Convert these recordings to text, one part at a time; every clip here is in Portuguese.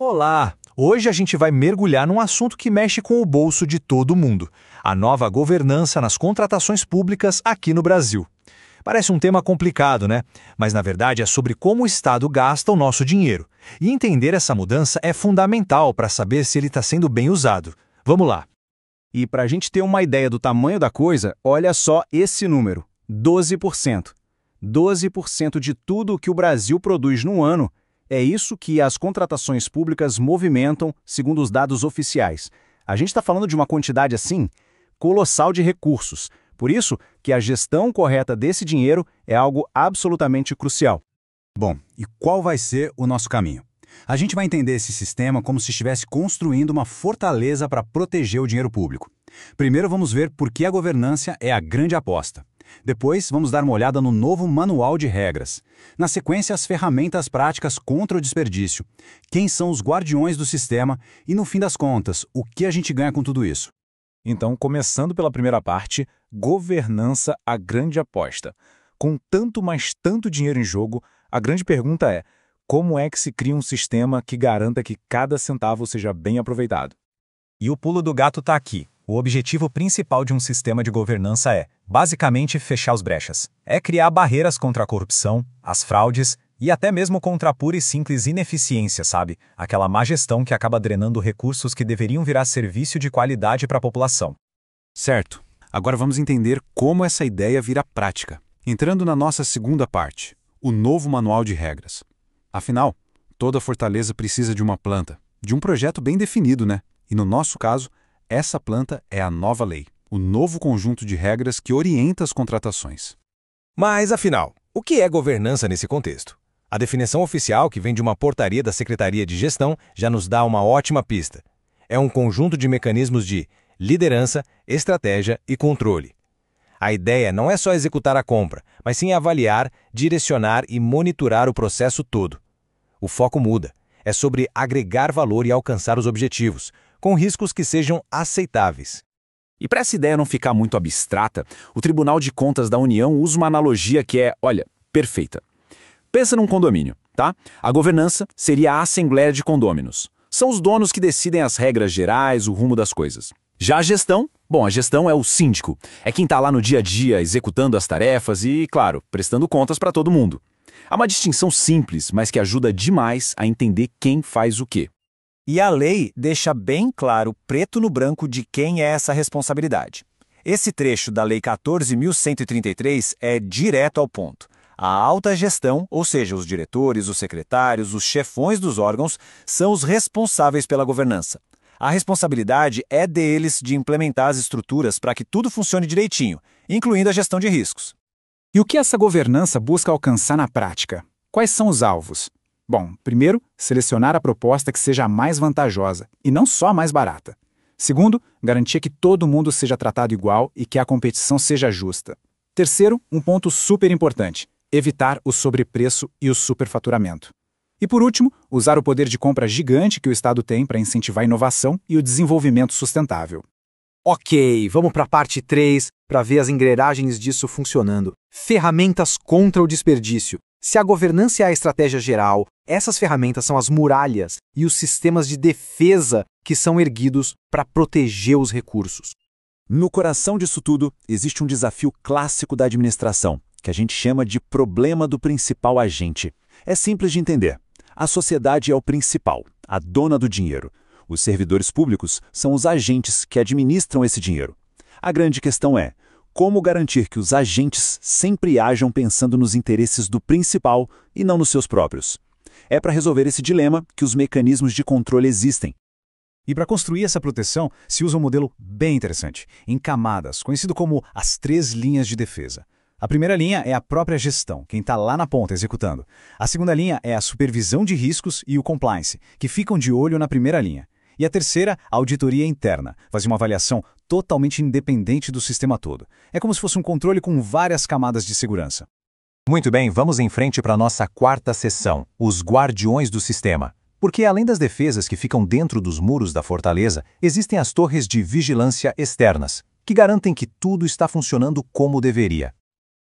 Olá! Hoje a gente vai mergulhar num assunto que mexe com o bolso de todo mundo: a nova governança nas contratações públicas aqui no Brasil. Parece um tema complicado, né? Mas na verdade é sobre como o Estado gasta o nosso dinheiro. E entender essa mudança é fundamental para saber se ele está sendo bem usado. Vamos lá! E para a gente ter uma ideia do tamanho da coisa, olha só esse número: 12%. 12% de tudo o que o Brasil produz no ano. É isso que as contratações públicas movimentam, segundo os dados oficiais. A gente está falando de uma quantidade, assim, colossal de recursos. Por isso que a gestão correta desse dinheiro é algo absolutamente crucial. Bom, e qual vai ser o nosso caminho? A gente vai entender esse sistema como se estivesse construindo uma fortaleza para proteger o dinheiro público. Primeiro vamos ver por que a governança é a grande aposta. Depois, vamos dar uma olhada no novo manual de regras. Na sequência, as ferramentas práticas contra o desperdício. Quem são os guardiões do sistema e, no fim das contas, o que a gente ganha com tudo isso? Então, começando pela primeira parte, governança, a grande aposta. Com tanto, mas tanto dinheiro em jogo, a grande pergunta é: como é que se cria um sistema que garanta que cada centavo seja bem aproveitado? E o pulo do gato está aqui. O objetivo principal de um sistema de governança é, basicamente, fechar as brechas. É criar barreiras contra a corrupção, as fraudes e até mesmo contra a pura e simples ineficiência, sabe? Aquela má gestão que acaba drenando recursos que deveriam virar serviço de qualidade para a população. Certo. Agora vamos entender como essa ideia vira prática. Entrando na nossa segunda parte, o novo manual de regras. Afinal, toda fortaleza precisa de uma planta, de um projeto bem definido, né? E no nosso caso, essa planta é a nova lei, o novo conjunto de regras que orienta as contratações. Mas, afinal, o que é governança nesse contexto? A definição oficial, que vem de uma portaria da Secretaria de Gestão, já nos dá uma ótima pista. É um conjunto de mecanismos de liderança, estratégia e controle. A ideia não é só executar a compra, mas sim avaliar, direcionar e monitorar o processo todo. O foco muda. É sobre agregar valor e alcançar os objetivos, com riscos que sejam aceitáveis. E para essa ideia não ficar muito abstrata, o Tribunal de Contas da União usa uma analogia que é, olha, perfeita. Pensa num condomínio, tá? A governança seria a assembleia de condôminos. São os donos que decidem as regras gerais, o rumo das coisas. Já a gestão, bom, a gestão é o síndico. É quem está lá no dia a dia, executando as tarefas e, claro, prestando contas para todo mundo. Há uma distinção simples, mas que ajuda demais a entender quem faz o quê. E a lei deixa bem claro, preto no branco, de quem é essa responsabilidade. Esse trecho da Lei 14.133 é direto ao ponto. A alta gestão, ou seja, os diretores, os secretários, os chefões dos órgãos, são os responsáveis pela governança. A responsabilidade é deles de implementar as estruturas para que tudo funcione direitinho, incluindo a gestão de riscos. E o que essa governança busca alcançar na prática? Quais são os alvos? Bom, primeiro, selecionar a proposta que seja a mais vantajosa, e não só a mais barata. Segundo, garantir que todo mundo seja tratado igual e que a competição seja justa. Terceiro, um ponto super importante: evitar o sobrepreço e o superfaturamento. E por último, usar o poder de compra gigante que o Estado tem para incentivar a inovação e o desenvolvimento sustentável. Ok, vamos para a parte 3 para ver as engrenagens disso funcionando. Ferramentas contra o desperdício. Se a governança é a estratégia geral, essas ferramentas são as muralhas e os sistemas de defesa que são erguidos para proteger os recursos. No coração disso tudo, existe um desafio clássico da administração, que a gente chama de problema do principal agente. É simples de entender. A sociedade é o principal, a dona do dinheiro. Os servidores públicos são os agentes que administram esse dinheiro. A grande questão é: como garantir que os agentes sempre ajam pensando nos interesses do principal e não nos seus próprios? É para resolver esse dilema que os mecanismos de controle existem. E para construir essa proteção, se usa um modelo bem interessante, em camadas, conhecido como as 3 linhas de defesa. A primeira linha é a própria gestão, quem está lá na ponta executando. A segunda linha é a supervisão de riscos e o compliance, que ficam de olho na primeira linha. E a terceira, a auditoria interna, faz uma avaliação totalmente independente do sistema todo. É como se fosse um controle com várias camadas de segurança. Muito bem, vamos em frente para a nossa quarta seção, os guardiões do sistema. Porque além das defesas que ficam dentro dos muros da fortaleza, existem as torres de vigilância externas, que garantem que tudo está funcionando como deveria.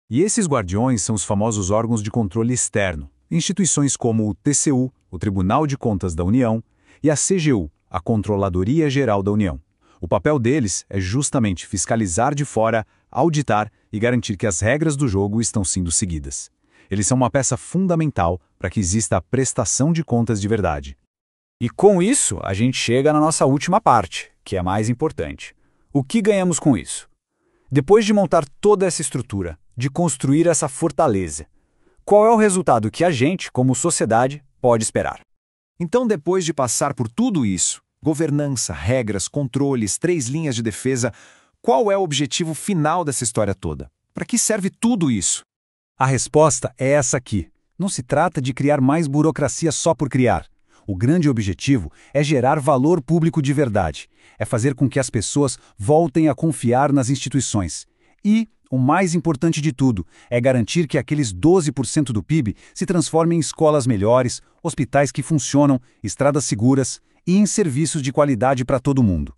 E esses guardiões são os famosos órgãos de controle externo, instituições como o TCU, o Tribunal de Contas da União, e a CGU, a Controladoria Geral da União. O papel deles é justamente fiscalizar de fora, auditar e garantir que as regras do jogo estão sendo seguidas. Eles são uma peça fundamental para que exista a prestação de contas de verdade. E com isso, a gente chega na nossa última parte, que é a mais importante. O que ganhamos com isso? Depois de montar toda essa estrutura, de construir essa fortaleza, qual é o resultado que a gente, como sociedade, pode esperar? Então, depois de passar por tudo isso, governança, regras, controles, 3 linhas de defesa, qual é o objetivo final dessa história toda? Para que serve tudo isso? A resposta é essa aqui. Não se trata de criar mais burocracia só por criar. O grande objetivo é gerar valor público de verdade. É fazer com que as pessoas voltem a confiar nas instituições. E, o mais importante de tudo, é garantir que aqueles 12% do PIB se transformem em escolas melhores, hospitais que funcionam, estradas seguras e em serviços de qualidade para todo mundo.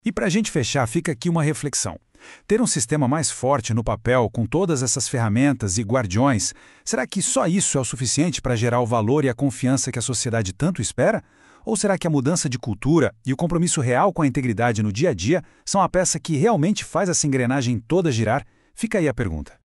E para a gente fechar, fica aqui uma reflexão. Ter um sistema mais forte no papel, com todas essas ferramentas e guardiões, será que só isso é o suficiente para gerar o valor e a confiança que a sociedade tanto espera? Ou será que a mudança de cultura e o compromisso real com a integridade no dia a dia são a peça que realmente faz essa engrenagem toda girar? Fica aí a pergunta.